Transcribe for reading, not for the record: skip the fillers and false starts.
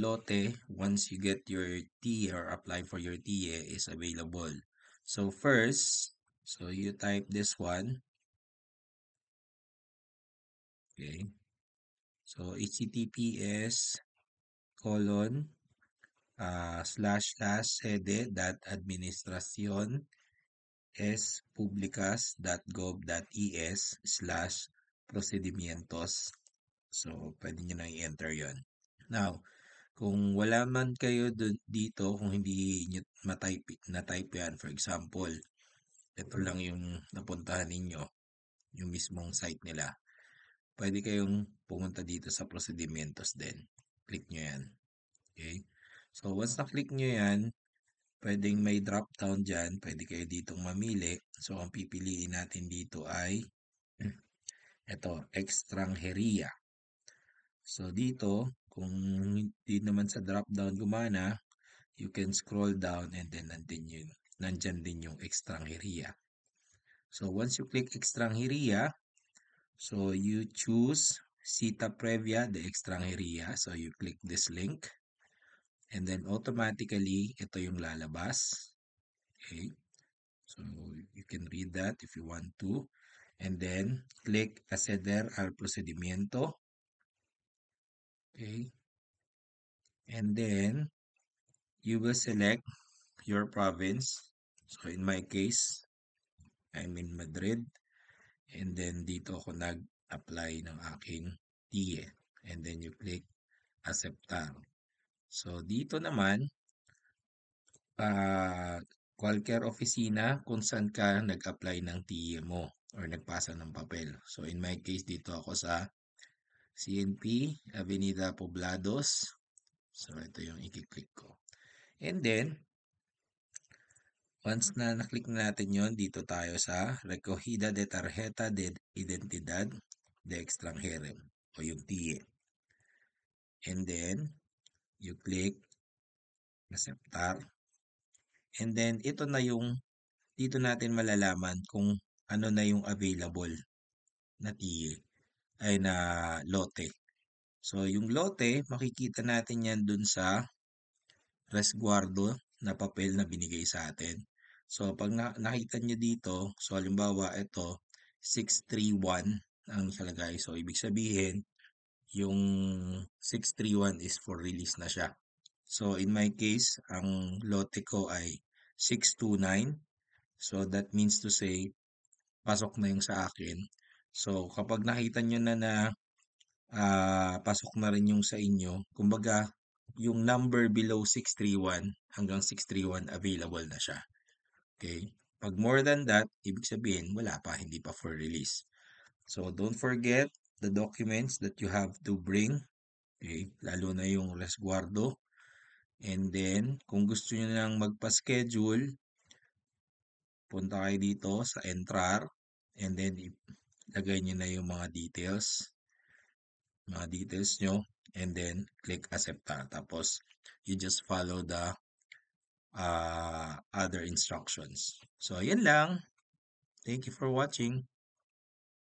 lote, once you get your TIE or apply for your TIE is available. So first, so you type this one. Okay. So https colon slash slash sede.administracion publicas.gov.es slash procedimientos. So, pwede nyo na i-enter yon. Now, kung wala man kayo dito, kung hindi nyo na-type yan, for example, ito lang yung napuntahan ninyo, yung mismong site nila, pwede kayong pumunta dito sa procedimientos din. Click nyo yan. Okay? So, once na-click nyo yan, pwedeng may drop down dyan. Pwede kayo ditong mamili. So, ang pipiliin natin dito ay ito, extranjeria. So, dito, kung hindi naman sa drop down gumana, you can scroll down and then nandyan din yung extranjeria. So, once you click extranjeria, so you choose cita previa de extranjeria. So, you click this link. And then automatically, ito yung lalabas. Okay. So, you can read that if you want to. And then, click acceder al procedimiento. Okay. And then, you will select your province. So, in my case, I'm in Madrid. And then, dito ako nag-apply ng aking TIE. And then, you click aceptar. So, dito naman, cualquier opisina kung saan ka nag-apply ng TIE mo or nagpasa ng papel. So, in my case, dito ako sa CNP, Avenida Poblados. So, ito yung i-click ko. And then, once na naklik na natin yon, dito tayo sa Recogida de Tarjeta de Identidad de Extranjero o yung TIE. And then, you click Aceptar. And then, ito na yung dito natin malalaman kung ano na yung available na TIE ay na lote. So, yung lote, makikita natin yan dun sa resguardo na papel na binigay sa atin. So, pag nakita nyo dito, so halimbawa ito, 631 ang nakalagay. So, ibig sabihin, yung 631 is for release na siya. So, in my case, ang lote ko ay 629. So, that means to say, pasok na yung sa akin. So, kapag nakita nyo na pasok na rin yung sa inyo, kumbaga, yung number below 631 hanggang 631 available na siya. Okay? Pag more than that, ibig sabihin, wala pa, hindi pa for release. So, don't forget the documents that you have to bring. Okay? Lalo na yung resguardo. And then, kung gusto nyo nang magpa-schedule, punta kayo dito sa entrar. And then, lagay nyo na yung mga details nyo. And then, click accepta. Tapos, you just follow the other instructions. So, ayan lang. Thank you for watching.